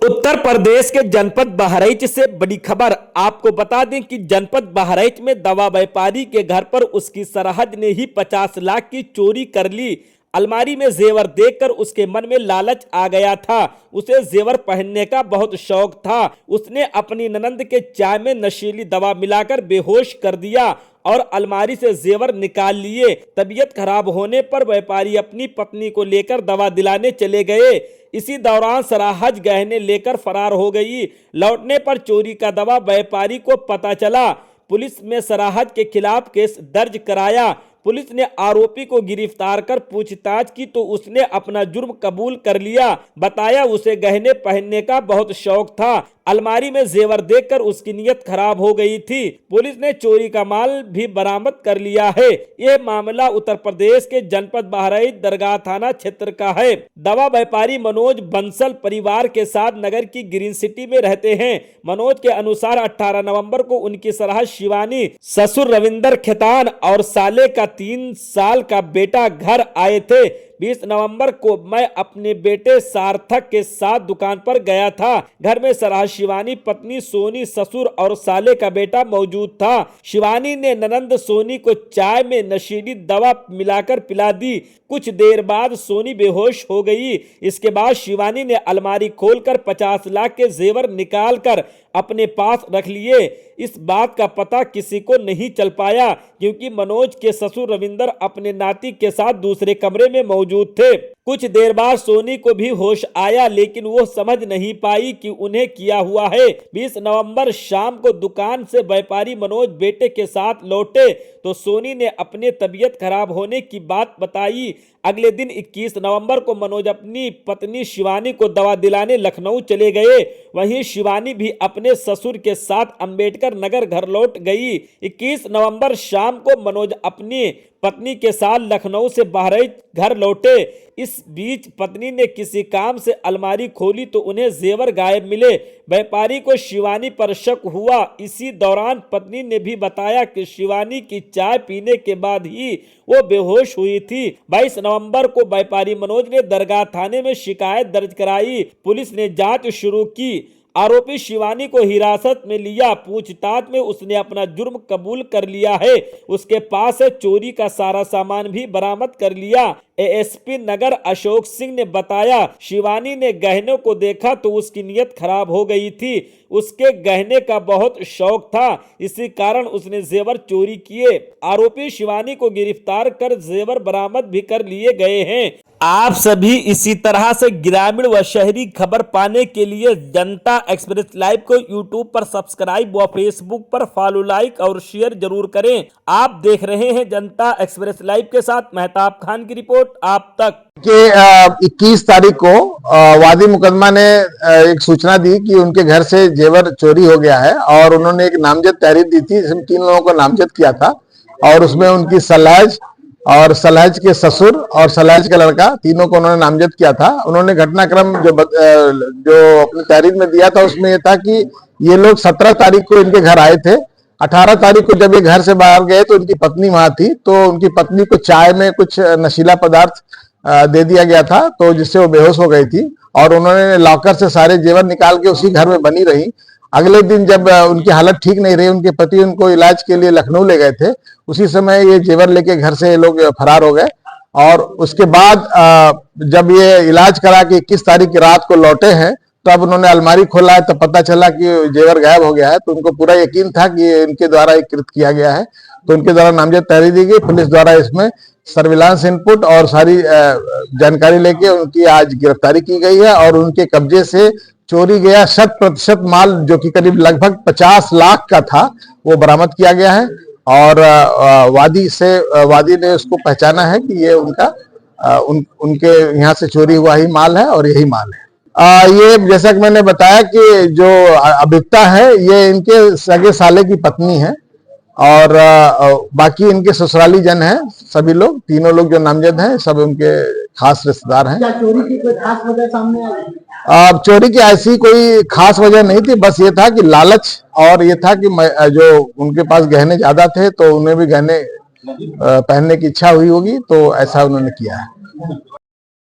उत्तर प्रदेश के जनपद बहराइच से बड़ी खबर। आपको बता दें कि जनपद बहराइच में दवा व्यापारी के घर पर उसकी सरहद ने ही 50 लाख की चोरी कर ली। अलमारी में जेवर देखकर उसके मन में लालच आ गया था। उसे जेवर पहनने का बहुत शौक था। उसने अपनी ननंद के चाय में नशीली दवा मिलाकर बेहोश कर दिया और अलमारी से जेवर निकाल लिए। तबीयत खराब होने पर व्यापारी अपनी पत्नी को लेकर दवा दिलाने चले गए। इसी दौरान सराहज गहने लेकर फरार हो गई। लौटने पर चोरी का दवा व्यापारी को पता चला। पुलिस में सराहज के खिलाफ केस दर्ज कराया। पुलिस ने आरोपी को गिरफ्तार कर पूछताछ की तो उसने अपना जुर्म कबूल कर लिया। बताया उसे गहने पहनने का बहुत शौक था। अलमारी में जेवर देखकर उसकी नीयत खराब हो गई थी। पुलिस ने चोरी का माल भी बरामद कर लिया है। यह मामला उत्तर प्रदेश के जनपद बहराइच दरगाह थाना क्षेत्र का है। दवा व्यापारी मनोज बंसल परिवार के साथ नगर की ग्रीन सिटी में रहते हैं। मनोज के अनुसार 18 नवंबर को उनकी सरहद शिवानी, ससुर रविंदर खेतान और साले का 3 साल का बेटा घर आए थे। 20 नवंबर को मैं अपने बेटे सार्थक के साथ दुकान पर गया था। घर में सरहद शिवानी, पत्नी सोनी, ससुर और साले का बेटा मौजूद था। शिवानी ने ननंद सोनी को चाय में नशीली दवा मिलाकर पिला दी। कुछ देर बाद सोनी बेहोश हो गई। इसके बाद शिवानी ने अलमारी खोलकर 50 लाख के जेवर निकालकर अपने पास रख लिए। इस बात का पता किसी को नहीं चल पाया क्योंकि मनोज के ससुर रविंदर अपने नाती के साथ दूसरे कमरे में मौजूद थे। कुछ देर बाद सोनी को भी होश आया लेकिन वो समझ नहीं पाई कि उन्हें किया हुआ है। 20 नवंबर शाम को दुकान से व्यापारी मनोज बेटे के साथ लौटे तो सोनी ने अपने तबीयत खराब होने की बात बताई। अगले दिन 21 नवंबर को मनोज अपनी पत्नी शिवानी को दवा दिलाने लखनऊ चले गए। वहीं शिवानी भी अपने ससुर के साथ अंबेडकर नगर घर लौट गई। 21 नवंबर शाम को मनोज अपनी पत्नी के साथ लखनऊ से बहराइच घर लौटे। इस बीच पत्नी ने किसी काम से अलमारी खोली तो उन्हें जेवर गायब मिले। व्यापारी को शिवानी पर शक हुआ। इसी दौरान पत्नी ने भी बताया कि शिवानी की चाय पीने के बाद ही वो बेहोश हुई थी। 22 नवंबर को व्यापारी मनोज ने दरगाह थाने में शिकायत दर्ज कराई। पुलिस ने जांच शुरू की। आरोपी शिवानी को हिरासत में लिया। पूछताछ में उसने अपना जुर्म कबूल कर लिया है। उसके पास से चोरी का सारा सामान भी बरामद कर लिया। एएसपी नगर अशोक सिंह ने बताया शिवानी ने गहनों को देखा तो उसकी नीयत खराब हो गई थी। उसके गहने का बहुत शौक था, इसी कारण उसने जेवर चोरी किए। आरोपी शिवानी को गिरफ्तार कर जेवर बरामद भी कर लिए गए हैं। आप सभी इसी तरह से ग्रामीण व शहरी खबर पाने के लिए जनता एक्सप्रेस लाइव को यूट्यूब पर सब्सक्राइब व फेसबुक पर फॉलो, लाइक और शेयर जरूर करें। आप देख रहे हैं जनता एक्सप्रेस लाइव के साथ मेहताब खान की रिपोर्ट आप तक। 21 तारीख को वादी मुकदमा ने एक सूचना दी कि उनके घर से जेवर चोरी हो गया है और उन्होंने एक नामजद तहरीर दी थी जिसमें 3 लोगों को नामजद किया था और उसमें उनकी सलहज और सलहज के ससुर और सलहज का लड़का तीनों को उन्होंने नामजद किया था। उन्होंने घटनाक्रम जो अपनी तहरीर में दिया था उसमें यह था कि ये लोग 17 तारीख को इनके घर आए थे। 18 तारीख को जब ये घर से बाहर गए तो उनकी पत्नी वहां थी, तो उनकी पत्नी को चाय में कुछ नशीला पदार्थ दे दिया गया था तो जिससे वो बेहोश हो गई थी और उन्होंने लॉकर से सारे जेवर निकाल के उसी घर में बनी रही। अगले दिन जब उनकी हालत ठीक नहीं रही, उनके पति उनको इलाज के लिए लखनऊ ले गए थे। उसी समय ये जेवर लेके घर से ये लोग फरार हो गए और उसके बाद जब ये इलाज करा के 21 तारीख की रात को लौटे हैं तब उन्होंने अलमारी खोला है तब पता चला कि जेवर गायब हो गया है। तो उनको पूरा यकीन था कि इनके द्वारा एक कृत किया गया है, तो उनके द्वारा नामजद तहरीर दी गई। पुलिस द्वारा इसमें सर्विलांस इनपुट और सारी जानकारी लेके उनकी आज गिरफ्तारी की गई है और उनके कब्जे से चोरी गया 100% माल जो कि करीब लगभग 50 लाख का था वो बरामद किया गया है और वादी ने उसको पहचाना है कि ये उनके यहाँ से चोरी हुआ ही माल है और यही माल है। ये जैसा कि मैंने बताया कि जो अभियुक्ता है ये इनके सगे साले की पत्नी है और बाकी इनके ससुराली जन हैं। सभी लोग, तीनों लोग जो नामजद हैं सब उनके खास रिश्तेदार हैं। क्या चोरी की कोई खास वजह सामने आई? चोरी की ऐसी कोई खास वजह नहीं थी, बस ये था कि लालच और ये था कि जो उनके पास गहने ज्यादा थे तो उन्हें भी गहने पहनने की इच्छा हुई होगी तो ऐसा उन्होंने किया है।